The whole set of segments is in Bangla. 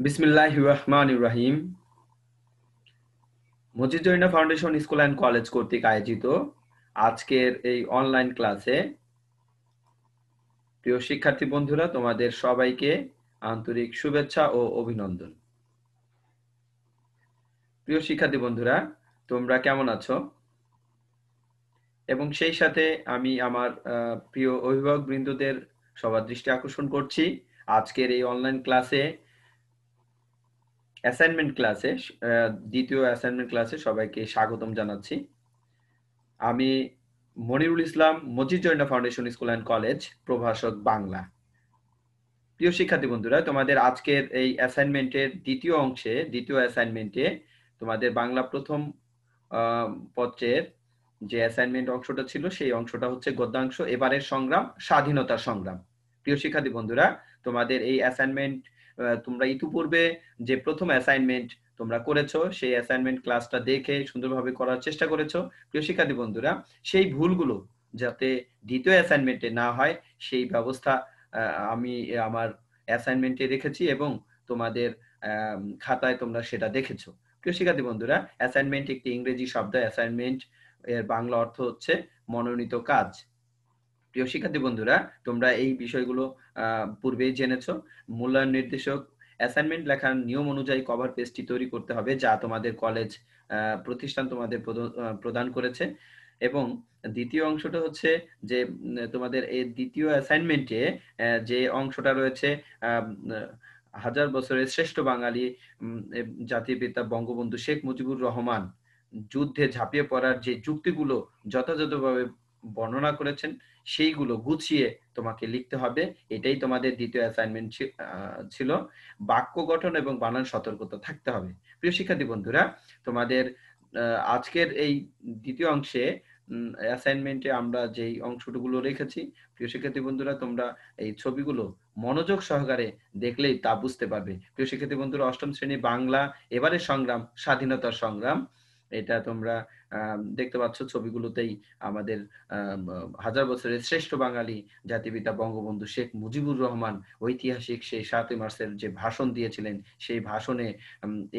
বিসমিল্লাহির রহমানির রহিম। Majid Joina foundation school and college কর্তৃক আয়োজিত আজকের এই অনলাইন ক্লাসে প্রিয় শিক্ষার্থী বন্ধুরা, তোমাদের সবাইকে আন্তরিক শুভেচ্ছা ও অভিনন্দন। প্রিয় শিক্ষার্থী বন্ধুরা, তোমরা কেমন আছো? এবং সেই সাথে আমি আমার প্রিয় অভিভাবক বৃন্দদের সবার দৃষ্টি আকর্ষণ করছি আজকের এই অনলাইন ক্লাসে, অ্যাসাইনমেন্ট ক্লাসে, দ্বিতীয় অ্যাসাইনমেন্ট ক্লাসে সবাইকে স্বাগতম জানাচ্ছি। আমি Monirul Islam, Majid Joina foundation school and college, প্রভাষক বাংলা। প্রিয় শিক্ষার্থী বন্ধুরা, তোমাদের আজকের এই অ্যাসাইনমেন্টের দ্বিতীয় অ্যাসাইনমেন্টে তোমাদের বাংলা প্রথম পত্রের যে অ্যাসাইনমেন্ট অংশটা ছিল সেই অংশটা হচ্ছে গদ্যাংশ, এবারের সংগ্রাম, স্বাধীনতার সংগ্রাম। প্রিয় শিক্ষার্থী বন্ধুরা, তোমাদের এই অ্যাসাইনমেন্ট তোমরা ইতিপূর্বে যে প্রথম অ্যাসাইনমেন্ট তোমরা করেছো সেই অ্যাসাইনমেন্ট ক্লাসটা দেখে সুন্দরভাবে করার চেষ্টা করেছো। প্রিয় শিক্ষার্থী বন্ধুরা, সেই ভুলগুলো যাতে দ্বিতীয় অ্যাসাইনমেন্টে না হয় সেই ব্যবস্থা আমি আমার অ্যাসাইনমেন্টে রেখেছি এবং তোমাদের খাতায় তোমরা সেটা দেখেছো। প্রিয় শিক্ষার্থী বন্ধুরা, অ্যাসাইনমেন্ট একটি ইংরেজি শব্দ। অ্যাসাইনমেন্ট এর বাংলা অর্থ হচ্ছে মনোনীত কাজ। প্রিয় শিক্ষার্থী বন্ধুরা, তোমরা এই বিষয়গুলো পূর্বেই জেনেছো। মূল্যায়ন নির্দেশক অ্যাসাইনমেন্ট লেখার নিয়ম অনুযায়ী কভার পেজটি তৈরি করতে হবে, যা তোমাদের কলেজ প্রতিষ্ঠান তোমাদের প্রদান করেছে। এবং দ্বিতীয় অংশটা হচ্ছে যে তোমাদের এই দ্বিতীয় অ্যাসাইনমেন্টে যে অংশটা রয়েছে, হাজার বছরের শ্রেষ্ঠ বাঙালি জাতির পিতা বঙ্গবন্ধু শেখ মুজিবুর রহমান যুদ্ধে ঝাঁপিয়ে পড়ার যে যুক্তিগুলো যথাযথভাবে বর্ণনা করেছেন সেইগুলো গুছিয়ে তোমাকে লিখতে হবে। এটাই তোমাদের দ্বিতীয় অ্যাসাইনমেন্ট ছিল। বাক্য গঠন এবং বানান সতর্কতা থাকতে হবে। প্রিয় শিক্ষার্থী বন্ধুরা, তোমাদের আজকের এই দ্বিতীয় অংশে অ্যাসাইনমেন্টে আমরা যেই অংশগুলো রেখেছি, প্রিয় শিক্ষার্থী বন্ধুরা, তোমরা এই ছবিগুলো মনোযোগ সহকারে দেখলেই তা বুঝতে পারবে। প্রিয় শিক্ষার্থী বন্ধুরা, অষ্টম শ্রেণী বাংলা, এবারে সংগ্রাম, স্বাধীনতার সংগ্রাম, এটা তোমরা দেখতে পাচ্ছ ছবিগুলোতেই। আমাদের হাজার বছরের শ্রেষ্ঠ বাঙালি জাতিপিতা বঙ্গবন্ধু শেখ মুজিবুর রহমান ঐতিহাসিক সেই 7ই মার্চের যে ভাষণ দিয়েছিলেন, সেই ভাষণে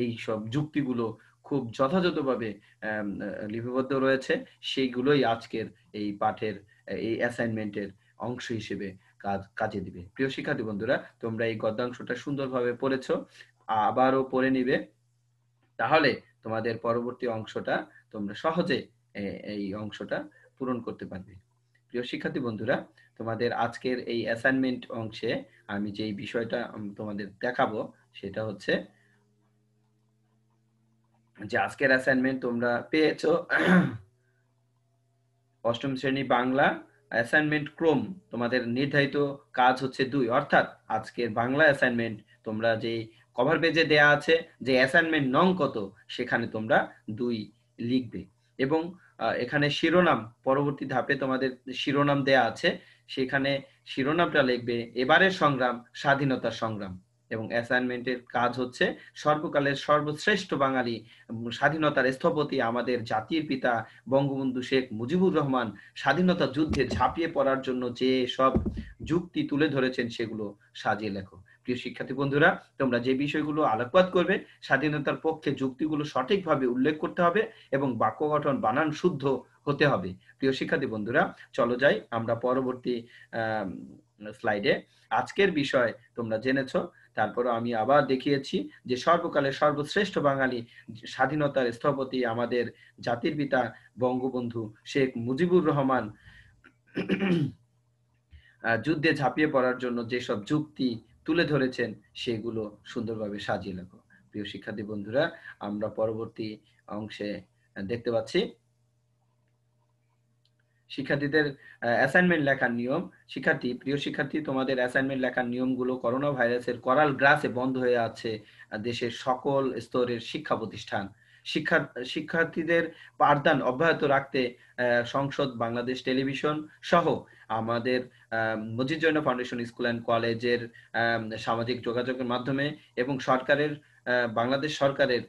এই সব যুক্তিগুলো খুব যথাযথভাবে লিপিবদ্ধ রয়েছে। সেইগুলোই আজকের এই পাঠের, এই অ্যাসাইনমেন্টের অংশ হিসেবে কাজে দিবে। প্রিয় শিক্ষার্থী বন্ধুরা, তোমরা এই গদ্যাংশটা সুন্দরভাবে পড়েছো, আবারও পড়ে নিবে, তাহলে তোমাদের পরবর্তী অংশটা তোমরা সহজে এই অংশটা পূরণ করতে পারবে। প্রিয় শিক্ষার্থী বন্ধুরা, তোমাদের আজকের এই অ্যাসাইনমেন্ট অংশে আমি যেই বিষয়টা তোমাদের দেখাবো সেটা হচ্ছে যে আজকের অ্যাসাইনমেন্ট তোমরা পেয়েছো অষ্টম শ্রেণী বাংলা অ্যাসাইনমেন্ট ক্রম, তোমাদের নির্ধারিত কাজ হচ্ছে 2, অর্থাৎ আজকের বাংলা অ্যাসাইনমেন্ট তোমরা যে কভার পেজে দেয়া আছে যে অ্যাসাইনমেন্ট নং কত, সেখানে তোমরা 2 লিখবে। এবং এখানে শিরোনাম, পরবর্তী ধাপে তোমাদের শিরোনাম দেয়া আছে, সেখানে শিরোনামটা লিখবে এবারের সংগ্রাম, স্বাধীনতার সংগ্রাম। এবং অ্যাসাইনমেন্টের কাজ হচ্ছে সর্বকালের সর্বশ্রেষ্ঠ বাঙালি স্বাধীনতার স্থপতি আমাদের জাতির পিতা বঙ্গবন্ধু শেখ মুজিবুর রহমান স্বাধীনতা যুদ্ধে ঝাঁপিয়ে পড়ার জন্য যে সব যুক্তি তুলে ধরেছেন সেগুলো সাজিয়ে লেখো। প্রিয় শিক্ষার্থী বন্ধুরা, তোমরা যে বিষয়গুলো আলোকপাত করবে স্বাধীনতার পক্ষে যুক্তিগুলো সঠিকভাবে উল্লেখ করতে হবে এবং বাক্য গঠন, বানান শুদ্ধ হতে হবে। প্রিয় শিক্ষার্থী বন্ধুরা, চলো যাই আমরা পরবর্তী স্লাইডে। আজকের বিষয় তোমরা জেনেছো, তারপরে আমি আবার দেখিয়েছি যে সর্বকালের সর্বশ্রেষ্ঠ বাঙালি স্বাধীনতার স্থপতি আমাদের জাতির পিতা বঙ্গবন্ধু শেখ মুজিবুর রহমান যুদ্ধে ঝাঁপিয়ে পড়ার জন্য যেসব যুক্তি তুলে ধরেছেন সেগুলো সুন্দরভাবে সাজিয়ে লেখো। প্রিয় শিক্ষার্থী বন্ধুরা, আমরা পরবর্তী অংশে দেখতে পাচ্ছি শিক্ষার্থীদের অ্যাসাইনমেন্ট লেখার নিয়ম। প্রিয় শিক্ষার্থী, তোমাদের অ্যাসাইনমেন্ট লেখার নিয়মগুলো করোনা ভাইরাসের করাল গ্রাসে বন্ধ হয়ে আছে দেশের সকল স্তরের শিক্ষা প্রতিষ্ঠান। শিক্ষার্থীদের পাঠদান অব্যাহত রাখতে সংসদ, বাংলাদেশ টেলিভিশন সহ আমাদের Majid Joina foundation school and কলেজের সামাজিক যোগাযোগের মাধ্যমে এবং বাংলাদেশ সরকারের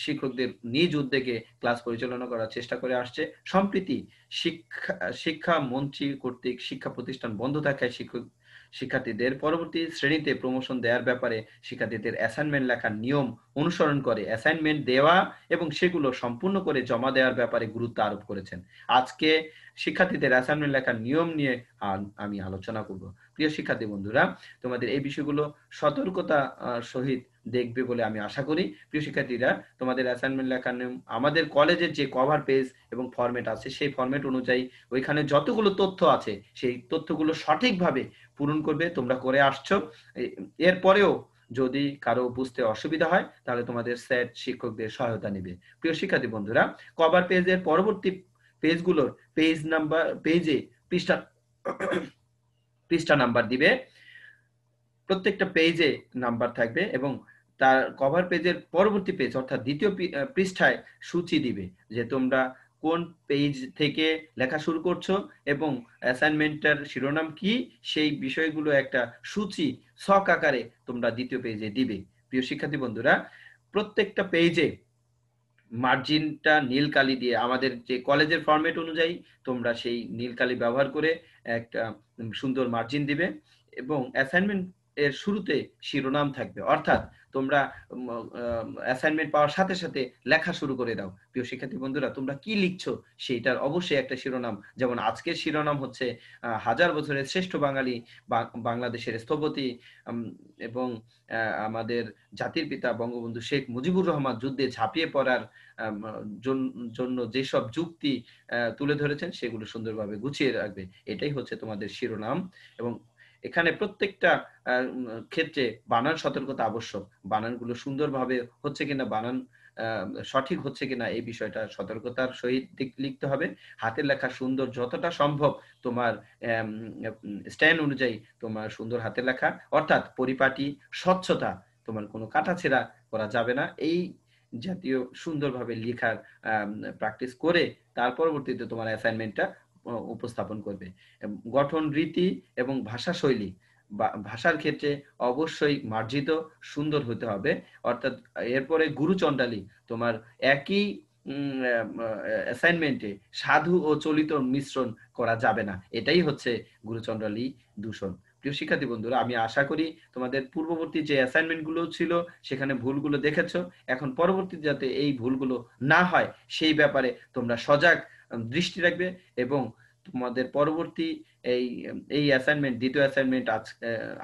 শিক্ষকদের নিজ উদ্যোগে ক্লাস পরিচালনা করার চেষ্টা করে আসছে। সম্প্রতি শিক্ষামন্ত্রী কর্তৃক শিক্ষা প্রতিষ্ঠান বন্ধ থাকায় শিক্ষার্থীদের পরবর্তী শ্রেণীতে প্রমোশন দেওয়ার ব্যাপারে শিক্ষার্থীদের অ্যাসাইনমেন্ট লেখার নিয়ম অনুসরণ করে অ্যাসাইনমেন্ট দেওয়া এবং সেগুলো সম্পূর্ণ করে জমা দেওয়ার ব্যাপারে গুরুত্ব আরোপ করেছেন। আজকে শিক্ষার্থীদের অ্যাসাইনমেন্ট লেখার নিয়ম নিয়ে আমি আলোচনা করব। প্রিয় শিক্ষার্থী বন্ধুরা, তোমাদের এই বিষয়গুলো সতর্কতা সহিত দেখবে বলে আমি আশা করি। প্রিয় শিক্ষার্থীরা, তোমাদের অ্যাসাইনমেন্ট লেখার নিয়ম আমাদের কলেজের যে কভার পেজ এবং ফরম্যাট আছে সেই ফরম্যাট অনুযায়ী ওইখানে যতগুলো তথ্য আছে সেই তথ্যগুলো সঠিকভাবে পূরণ করবে। তোমরা করে আসছো, এরপরেও যদি কারো বুঝতে অসুবিধা হয় তাহলে তোমাদের স্যার শিক্ষকদের সহায়তা নেবে। প্রিয় শিক্ষার্থী বন্ধুরা, কভার পেজের পরবর্তী পেজগুলোর পেজ নাম্বার, পেজে পৃষ্ঠা পৃষ্ঠা নাম্বার দিবে, প্রত্যেকটা পেজে নাম্বার থাকবে এবং তার কভার পেজের পরবর্তী পেজ অর্থাৎ দ্বিতীয় পৃষ্ঠায় সূচি দিবে যে তোমরা কোন পেজ থেকে লেখা শুরু করছো এবং অ্যাসাইনমেন্টের শিরোনাম কি, সেই বিষয়গুলো একটা সূচি ছক আকারে তোমরা দ্বিতীয় পেজে দিবে। প্রিয় শিক্ষার্থী বন্ধুরা, প্রত্যেকটা পেজে মার্জিনটা নীল কালি দিয়ে, আমাদের যে কলেজের ফরম্যাট অনুযায়ী তোমরা সেই নীল কালি ব্যবহার করে একটা সুন্দর মার্জিন দিবে এবং অ্যাসাইনমেন্ট এর শুরুতে শিরোনাম থাকবে, অর্থাৎ তোমরা অ্যাসাইনমেন্ট পাওয়ার সাথে সাথে লেখা শুরু করে দাও। প্রিয় শিক্ষার্থী বন্ধুরা, তোমরা কি লিখছো সেইটার অবশ্যই একটা শিরোনাম, যেমন আজকের শিরোনাম হচ্ছে হাজার বছরের শ্রেষ্ঠ বাঙালি বাংলাদেশের স্থপতি এবং আমাদের জাতির পিতা বঙ্গবন্ধু শেখ মুজিবুর রহমান যুদ্ধে ঝাঁপিয়ে পড়ার জন্য যেসব যুক্তি তুলে ধরেছেন সেগুলো সুন্দরভাবে গুছিয়ে রাখবে, এটাই হচ্ছে তোমাদের শিরোনাম। এবং এখানে প্রত্যেকটা ক্ষেত্রে বানান সতর্কতা আবশ্যক। বানানগুলো সুন্দরভাবে হচ্ছে কিনা, বানান সঠিক হচ্ছে কিনা এই বিষয়টা সতর্কতার সহিত লিখতে হবে। হাতের লেখা সুন্দর যতটা সম্ভব, তোমার স্ট্যান্ড অনুযায়ী তোমার সুন্দর হাতের লেখা, অর্থাৎ পরিপাটি স্বচ্ছতা, তোমার কোনো কাটাছেঁড়া করা যাবে না। এই জাতীয় সুন্দরভাবে লেখার প্র্যাকটিস করে তার পরবর্তীতে তোমার অ্যাসাইনমেন্টটা উপস্থাপন করবে। গঠন রীতি এবং ভাষা শৈলী, ভাষার ক্ষেত্রে অবশ্যই মার্জিত সুন্দর হতে হবে, অর্থাৎ এরপরে গুরুচণ্ডালী, তোমার একই অ্যাসাইনমেন্টে সাধু ও চলিত মিশ্রণ করা যাবে না, এটাই হচ্ছে গুরুচণ্ডালী দূষণ। প্রিয় শিক্ষার্থী বন্ধুরা, আমি আশা করি তোমাদের পূর্ববর্তী যে অ্যাসাইনমেন্ট গুলো ছিল সেখানে ভুলগুলো দেখেছো। এখন পরবর্তীতে যাতে এই ভুলগুলো না হয় সেই ব্যাপারে তোমরা সজাগ দৃষ্টি রাখবে এবং তোমাদের পরবর্তী এই এই অ্যাসাইনমেন্ট, দ্বিতীয় অ্যাসাইনমেন্ট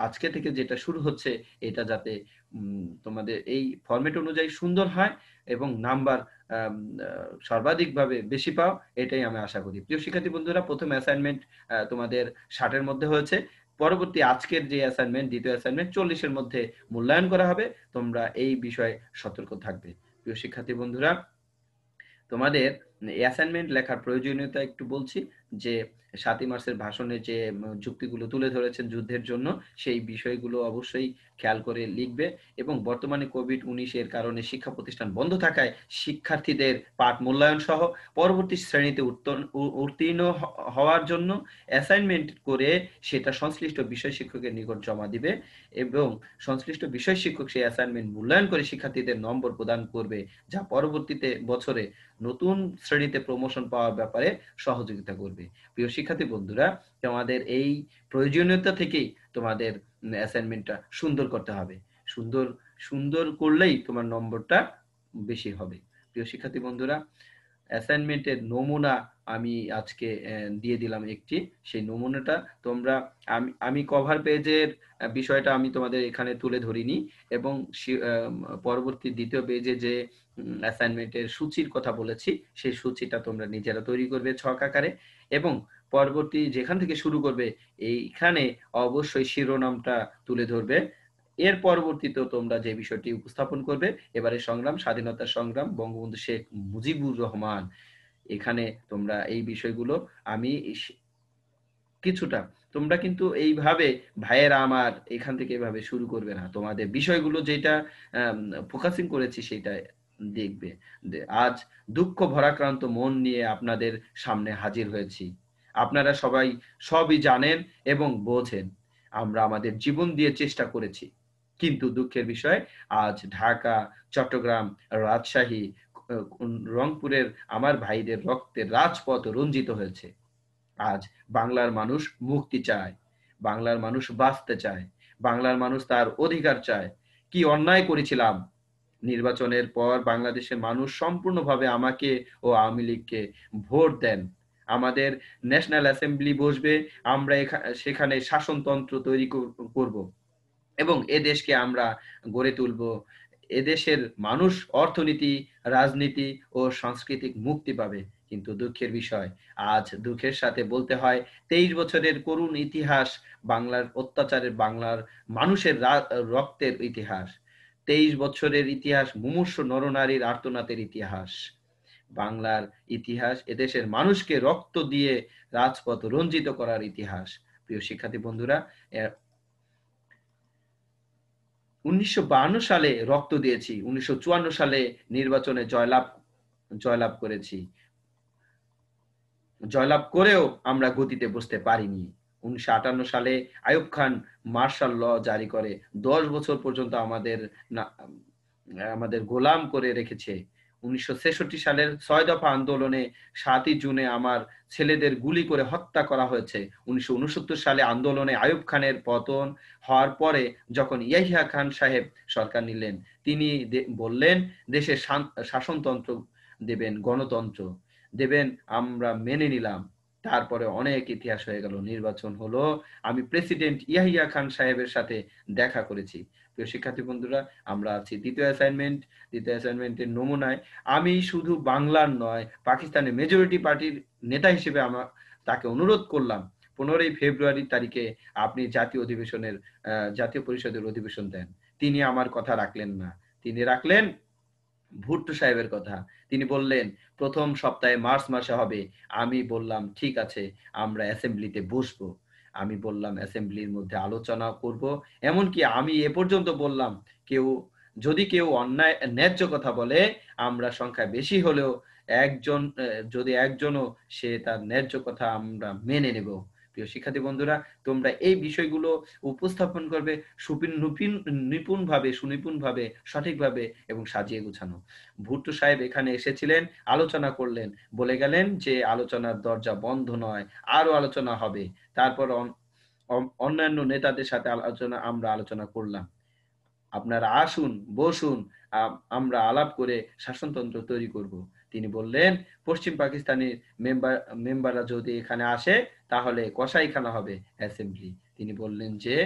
আজকে থেকে যেটা শুরু হচ্ছে, এটা যাতে তোমাদের এই ফরম্যাট অনুযায়ী সুন্দর হয় এবং নাম্বার সর্বাধিকভাবে বেশি পাও, এটাই আমি আশা করি। প্রিয় শিক্ষার্থী বন্ধুরা, প্রথম অ্যাসাইনমেন্ট তোমাদের 60-এর মধ্যে হয়েছে, পরবর্তী আজকের যে অ্যাসাইনমেন্ট, দ্বিতীয় অ্যাসাইনমেন্ট 40-এর মধ্যে মূল্যায়ন করা হবে। তোমরা এই বিষয়ে সতর্ক থাকবে। প্রিয় শিক্ষার্থী বন্ধুরা, তোমাদের অ্যাসাইনমেন্ট লেখার প্রয়োজনীয়তা একটু বলছি, যে 7ই মার্চের ভাষণে যে যুক্তিগুলো তুলে ধরেছেন যুদ্ধের জন্য, সেই বিষয়গুলো অবশ্যই খেয়াল করে লিখবে এবং বর্তমানে কোভিড-19 এর কারণে শিক্ষা প্রতিষ্ঠান বন্ধ থাকায় শিক্ষার্থীদের পাঠ মূল্যায়ন সহ পরবর্তী শ্রেণীতে উত্তীর্ণ হওয়ার জন্য অ্যাসাইনমেন্ট করে সেটা সংশ্লিষ্ট বিষয় শিক্ষকের নিকট জমা দিবে এবং সংশ্লিষ্ট বিষয় শিক্ষক সেই অ্যাসাইনমেন্ট মূল্যায়ন করে শিক্ষার্থীদের নম্বর প্রদান করবে, যা পরবর্তীতে বছরে নতুন শ্রেণীতে প্রমোশন পাওয়ার ব্যাপারে সহযোগিতা করবে। প্রিয় শিক্ষার্থী বন্ধুরা, তোমাদের এই প্রয়োজনীয়তা থেকেই তোমাদের অ্যাসাইনমেন্টটা সুন্দর করতে হবে। সুন্দর সুন্দর করলেই তোমার নম্বরটা বেশি হবে। প্রিয় শিক্ষার্থী বন্ধুরা, অ্যাসাইনমেন্টের নমুনা আমি আজকে দিয়ে দিলাম একটি, সেই নমুনাটা তোমরা, আমি কভার পেজের বিষয়টা আমি তোমাদের এখানে তুলে ধরিনি এবং পরবর্তী দ্বিতীয় পেজে যে অ্যাসাইনমেন্টের সূচির কথা বলেছি সেই সূচিটা তোমরা নিজেরা তৈরি করবে ছক আকারে এবং পরবর্তী যেখান থেকে শুরু করবে এইখানে অবশ্যই শিরোনামটা তুলে ধরবে। এর পরবর্তীতে তোমরা যে বিষয়টি উপস্থাপন করবে, এবারে সংগ্রাম, স্বাধীনতার সংগ্রাম, বঙ্গবন্ধু শেখ মুজিবুর রহমান, এখানে তোমরা এই বিষয়গুলো আমি কিছুটা, তোমরা কিন্তু এইভাবে ভাইয়েরা আমার এখান থেকে এভাবে শুরু করবে না, তোমাদের বিষয়গুলো যেটা ফোকাসিং করেছি সেটা দেখবে। আজ দুঃখ ভরাক্রান্ত মন নিয়ে আপনাদের সামনে হাজির হয়েছি। আপনারা সবাই সবই জানেন এবং বোঝেন, আমরা আমাদের জীবন দিয়ে চেষ্টা করেছি, কিন্তু দুঃখের বিষয় আজ ঢাকা, চট্টগ্রাম, রাজশাহী, রংপুরের আমার ভাইদের রক্তের রাজপথ রঞ্জিত হয়েছে। আজ বাংলার মানুষ মুক্তি চায়, বাংলার মানুষ বাঁচতে চায়, বাংলার মানুষ তার অধিকার চায়। কি অন্যায় করেছিলাম? নির্বাচনের পর বাংলাদেশের মানুষ সম্পূর্ণভাবে আমাকে ও আওয়ামী লীগকে ভোট দেন। আমাদের ন্যাশনাল অ্যাসেম্বলি বসবে, আমরা সেখানে শাসনতন্ত্র তৈরি করব এবং এ দেশকে আমরা গড়ে তুলব। এদেশের মানুষ অর্থনীতি, রাজনীতি ও সাংস্কৃতিক মুক্তি পাবে। কিন্তু দুঃখের বিষয়, আজ দুঃখের সাথে বলতে হয় 23 বছরের করুণ ইতিহাস, বাংলার অত্যাচারের, বাংলার মানুষের রক্তের ইতিহাস। 23 বছরের ইতিহাস মুমূর্ষু নরনারীর আর্তনাদের ইতিহাস। বাংলার ইতিহাস এদেশের মানুষকে রক্ত দিয়ে রাজপথ রঞ্জিত করার ইতিহাস। প্রিয় শিক্ষার্থী বন্ধুরা, 1952 সালে রক্ত দিয়েছি, 1954 সালে নির্বাচনে জয়লাভ করেছি। জয়লাভ করেও আমরা গদিতে বসতে পারিনি। 1958 সালে আইয়ুব খান মার্শাল ল জারি করে 10 বছর পর্যন্ত আমাদের গোলাম করে রেখেছে। 1966 সালের 6 দফা আন্দোলনে 7ই জুনে আমার ছেলেদের গুলি করে হত্যা করা হয়েছে। 1969 সালে আন্দোলনে আইয়ুব খানের পতন হওয়ার পরে যখন ইয়াহিয়া খান সাহেব সরকার নিলেন, তিনি বললেন দেশে শাসনতন্ত্র দেবেন, গণতন্ত্র দেবেন, আমরা মেনে নিলাম। তারপরে অনেক ইতিহাস হয়ে গেল, নির্বাচন হলো, আমি প্রেসিডেন্ট ইয়াহিয়া খান সাহেবের সাথে দেখা করেছি। প্রিয় শিক্ষার্থী বন্ধুরা, আমরা আছি দ্বিতীয় অ্যাসাইনমেন্টের নমুনায়। আমি শুধু বাংলার নয়, পাকিস্তানের মেজরিটি পার্টির নেতা হিসেবে তাকে অনুরোধ করলাম 15ই ফেব্রুয়ারি তারিখে আপনি জাতীয় পরিষদের অধিবেশন দেন। তিনি আমার কথা রাখলেন না, তিনি রাখলেন ভুট্টো সাহেবের কথা। তিনি বললেন প্রথম সপ্তাহে মার্চ মাসে হবে। আমি বললাম ঠিক আছে, আমরা অ্যাসেম্বলিতে বসবো। আমি বললাম অ্যাসেম্বলির মধ্যে আলোচনা করব। এমনকি আমি এ পর্যন্ত বললাম যদি কেউ অন্যায় ন্যায্য কথা বলে, আমরা সংখ্যা বেশি হলেও যদি একজনও, সে তার ন্যায্য কথা আমরা মেনে নেব। প্রিয় শিক্ষার্থী বন্ধুরা, তোমরা এই বিষয়গুলো উপস্থাপন করবে সুনিপুণভাবে, সঠিকভাবে এবং সাজিয়ে গুছানো। ভুট্টো সাহেব এখানে এসেছিলেন, আলোচনা করলেন, বলে গেলেন যে আলোচনার দরজা বন্ধ নয়, আরো আলোচনা হবে। তারপর অন্যান্য নেতাদের সাথে আমরা আলোচনা করলাম। আপনারা আসুন, বসুন, আমরা আলাপ করে শাসনতন্ত্র তৈরি করব। তিনি বললেন পশ্চিম পাকিস্তানের মেম্বাররা যদি এখানে আসে তাহলে কসাইখানা হবে অ্যাসেম্বলি। তিনি বললেন যে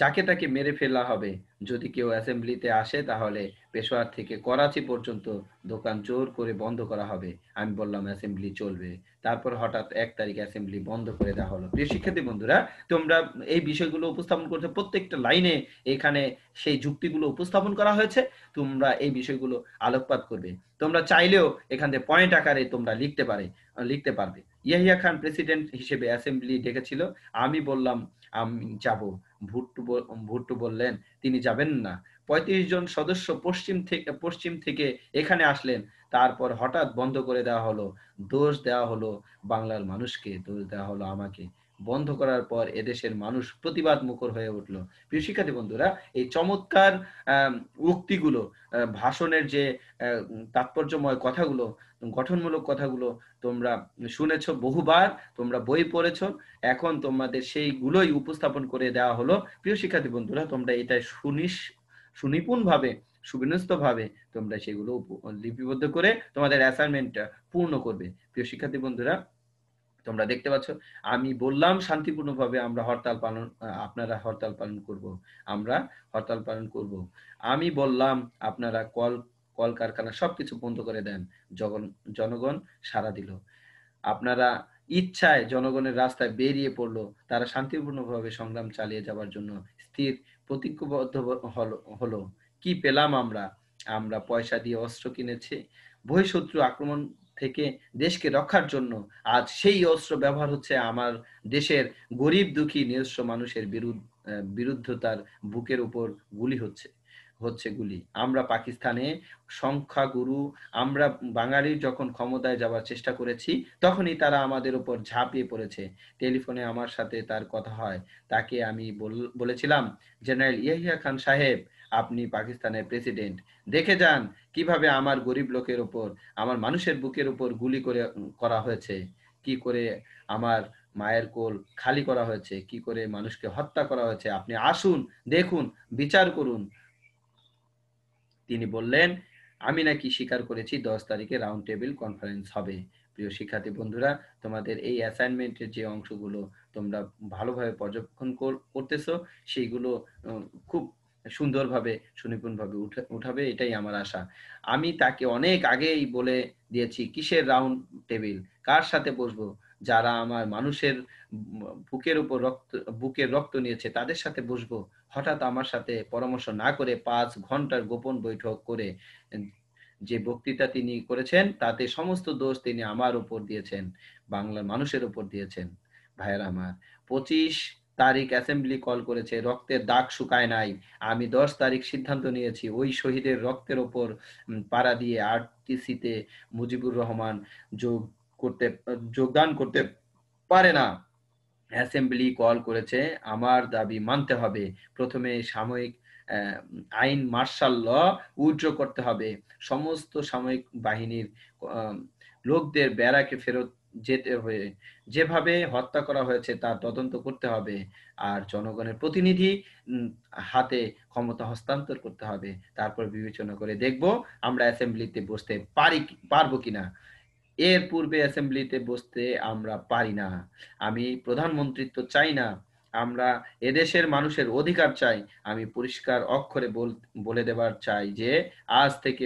যাকে তাকে মেরে ফেলা হবে, যদি কেউ অ্যাসেম্বলিতে আসে তাহলে পেশোয়ার থেকে করাচি পর্যন্ত দোকান জোর করে বন্ধ করা হবে। আমি বললাম অ্যাসেম্বলি চলবে। তারপর হঠাৎ 1 তারিখ অ্যাসেম্বলি বন্ধ করে দেওয়া হলো। প্রিয় শিক্ষার্থী বন্ধুরা, তোমরা এই বিষয়গুলো উপস্থাপন করতে, প্রত্যেকটা লাইনে এখানে সেই যুক্তিগুলো উপস্থাপন করা হয়েছে। তোমরা এই বিষয়গুলো আলোকপাত করবে। তোমরা চাইলেও এখান থেকে পয়েন্ট আকারে তোমরা লিখতে পারবে। ইয়াহিয়া খান প্রেসিডেন্ট হিসেবে অ্যাসেম্বলি ডেকেছিল। আমি বললাম আমি যাব। ভুট্টো বললেন তিনি যাবেন না। 35 জন সদস্য পশ্চিম থেকে এখানে আসলেন। তারপর হঠাৎ বন্ধ করে দেওয়া হলো। দোষ দেওয়া হলো বাংলার মানুষকে, দোষ দেওয়া হলো আমাকে। বন্ধ করার পর এদেশের মানুষ প্রতিবাদ মুখর হয়ে উঠলো। প্রিয় শিক্ষার্থী বন্ধুরা, এই চমৎকার উক্তিগুলো, ভাষণের যে তাৎপর্যময় কথাগুলো, গঠনমূলক কথাগুলো তোমরা শুনেছ বহুবার, তোমরা বই পড়েছ। এখন তোমাদের সেইগুলোই উপস্থাপন করে দেওয়া হলো। প্রিয় শিক্ষার্থী বন্ধুরা, তোমরা এটা সুনিপুণভাবে, সুবিন্যস্তভাবে তোমরা সেগুলো লিপিবদ্ধ করে তোমাদের অ্যাসাইনমেন্টটা পূর্ণ করবে। প্রিয় শিক্ষার্থী বন্ধুরা, তোমরা দেখতে পাচ্ছ আমি বললাম শান্তিপূর্ণভাবে আপনারা হরতাল পালন করব। আমরা হরতাল পালন করব। আমি বললাম আপনারা কলকারখানা সবকিছু বন্ধ করে দেন। জনগণ সাড়া দিল। আপনারা ইচ্ছায় জনগণের রাস্তায় বেরিয়ে পড়লো। তারা শান্তিপূর্ণভাবে সংগ্রাম চালিয়ে যাওয়ার জন্য স্থির প্রতিজ্ঞবদ্ধ হলো। কি পেলাম আমরা? আমরা পয়সা দিয়ে অস্ত্র কিনেছি। বহিঃশত্রু আক্রমণ থেকে দেশকে রক্ষার জন্য আজ সেই অস্ত্র ব্যবহার হচ্ছে আমার দেশের গরিব দুঃখী নিঃস্ব মানুষের বিরুদ্ধতার বুকের উপর গুলি হচ্ছে গুলি। আমরা পাকিস্তানে সংখ্যাগুরু, আমরা বাঙালি যখন ক্ষমতায় যাওয়ার চেষ্টা করেছি তখনই তারা আমাদের উপর ঝাঁপিয়ে পড়েছে। টেলিফোনে আমার সাথে তার কথা হয়। তাকে আমি বলেছিলাম, জেনারেল ইয়াহিয়া খান সাহেব, আপনি পাকিস্তানের প্রেসিডেন্ট, দেখে যান কিভাবে আমার গরিব লোকের উপর, আমার মানুষের বুকের উপর গুলি করা হয়েছে। কি করে আমার মায়ের কোল খালি করা হয়েছে, কি করে মানুষকে হত্যা করা হয়েছে, আপনি আসুন, দেখুন, বিচার করুন। তিনি বললেন, আমি নাকি স্বীকার করেছি 10 তারিখে রাউন্ড টেবিল কনফারেন্স হবে। প্রিয় শিক্ষার্থী বন্ধুরা, তোমাদের এই অ্যাসাইনমেন্টের যে অংশগুলো তোমরা ভালোভাবে পর্যবেক্ষণ করতেছো, সেইগুলো খুব সুন্দরভাবে সুনিপুণভাবে উঠাবে, এটাই আমার আশা। আমি তাকে অনেক আগেই বলে দিয়েছি কিসের রাউন্ড টেবিল, কার সাথে বসবো, যারা আমার মানুষের বুকের রক্ত নিয়েছে তাদের সাথে বসবো। হঠাৎ আমার সাথে পরামর্শ না করে 5 ঘন্টার গোপন বৈঠক করে যে বক্তৃতা তিনি করেছেন তাতে সমস্ত দোষ তিনি আমার উপর দিয়েছেন, বাংলার মানুষের উপর দিয়েছেন। ভাইয়েরা আমার, 25 তারিখ অ্যাসেম্বলি কল করেছে, রক্তের দাগ শুকায় নাই। আমি 10 তারিখ সিদ্ধান্ত নিয়েছি ওই শহীদের রক্তের ওপর পাড়া দিয়ে আরটিসিতে মুজিবুর রহমান যোগদান করতে পারে না। অ্যাসেম্বলি কল করেছে, আমার দাবি মানতে হবে। প্রথমে সাময়িক আইন মার্শাল ল উইথড্র করতে হবে, সমস্ত সামরিক বাহিনীর লোকদের ব্যারাকে ফেরত যেতে হবে, যেভাবে হত্যা করা হয়েছে তার তদন্ত করতে হবে, আর জনগণের প্রতিনিধি হাতে ক্ষমতা হস্তান্তর করতে হবে। তারপর বিবেচনা করে দেখব আমরা অ্যাসেম্বলিতে বসতে পারবো কিনা। এর পূর্বে অ্যাসেম্বলিতে বসতে আমরা পারি না। আমি প্রধানমন্ত্রিত্ব চাই না, আমরা এদেশের মানুষের অধিকার চাই। আমি পরিষ্কার অক্ষরে বলে দেবার চাই যে আজ থেকে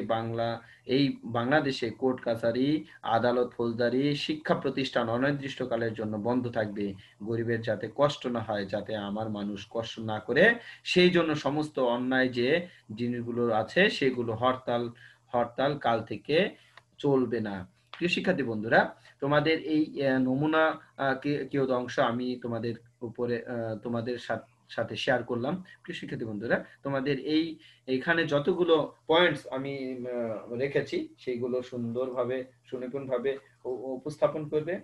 এই বাংলাদেশে কোর্ট কাছারি, আদালত, ফৌজদারি, শিক্ষা প্রতিষ্ঠান অনির্দিষ্টকালের জন্য বন্ধ থাকবে। গরিবের যাতে কষ্ট না হয়, যাতে আমার মানুষ কষ্ট না করে, সেই জন্য সমস্ত অন্যায় যে জিনিসগুলো আছে সেগুলো হরতাল কাল থেকে চলবে না। প্রিয় শিক্ষার্থী বন্ধুরা, তোমাদের এই নমুনা কেউ অংশ আমি তোমাদের সাথে শেয়ার করলাম। প্রিয় শিক্ষার্থী বন্ধুরা, তোমাদের এইখানে যতগুলো পয়েন্টস আমি রেখেছি সেইগুলো সুন্দরভাবে সুনিপুণভাবে উপস্থাপন করবে।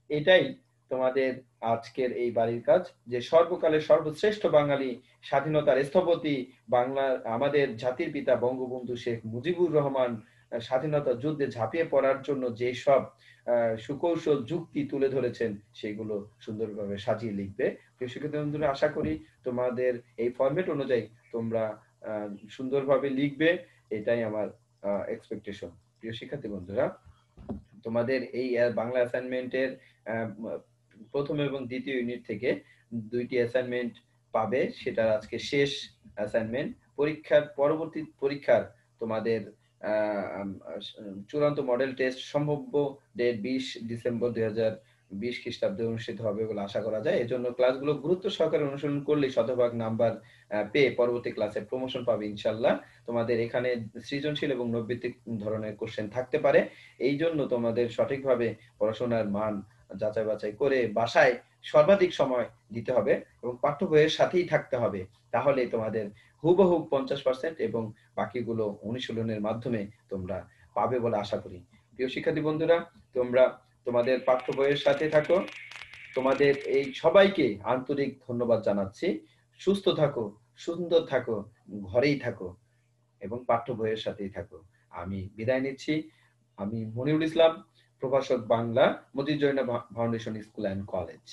এটাই তোমাদের আজকের এই বাড়ির কাজ, যে সর্বকালের সর্বশ্রেষ্ঠ বাঙালি, স্বাধীনতার স্থপতি, বাংলার আমাদের জাতির পিতা বঙ্গবন্ধু শেখ মুজিবুর রহমান স্বাধীনতা যুদ্ধে ঝাঁপিয়ে পড়ার জন্য যে সব সুকৌশল যুক্তি তুলে ধরেছেন সেগুলো সুন্দরভাবে সাজিয়ে লিখবে। প্রিয় শিক্ষার্থী বন্ধুরা, আশা করি তোমাদের এই ফরম্যাট অনুযায়ী তোমরা সুন্দরভাবে লিখবে, এটাই আমার এক্সপেকটেশন। প্রিয় শিক্ষার্থী বন্ধুরা, তোমাদের এই বাংলা অ্যাসাইনমেন্টের প্রথম এবং দ্বিতীয় ইউনিট থেকে 2টি অ্যাসাইনমেন্ট পাবে, সেটা আজকে শেষ অ্যাসাইনমেন্ট। পরবর্তী পরীক্ষার তোমাদের চূড়ান্ত মডেল টেস্ট সম্ভাব্য ডেট 20 ডিসেম্বর 2020 খ্রিস্টাব্দে অনুষ্ঠিত হবে বলে আশা করা যায়। এজন্য ক্লাসগুলো গুরুত্ব সহকারে অনুসরণ করলে শতভাগ নাম্বার পেয়ে পরবর্তী ক্লাসে প্রমোশন পাবে ইনশাল্লাহ। তোমাদের এখানে সৃজনশীল এবং নৈর্ব্যক্তিক ধরনের কোশ্চেন থাকতে পারে, এই জন্য তোমাদের সঠিকভাবে পড়াশোনার মান যাচাই বাছাই করে বাসায় সর্বাধিক সময় দিতে হবে এবং পাঠ্য বইয়ের সাথেই থাকতে হবে। তাহলে তোমাদের হুবহু 50% এবং বাকিগুলো অনুশীলনের মাধ্যমে তোমরা পাবে বলে আশা করি। প্রিয় শিক্ষার্থী বন্ধুরা, তোমরা তোমাদের পাঠ্য বইয়ের সাথে থাকো। তোমাদের এই সবাইকে আন্তরিক ধন্যবাদ জানাচ্ছি। সুস্থ থাকো, সুন্দর থাকো, ঘরেই থাকো এবং পাঠ্য বইয়ের সাথেই থাকো। আমি বিদায় নিচ্ছি। আমি মনিরুল ইসলাম, প্রভাষক Bangla, Majid Joina foundation school and college.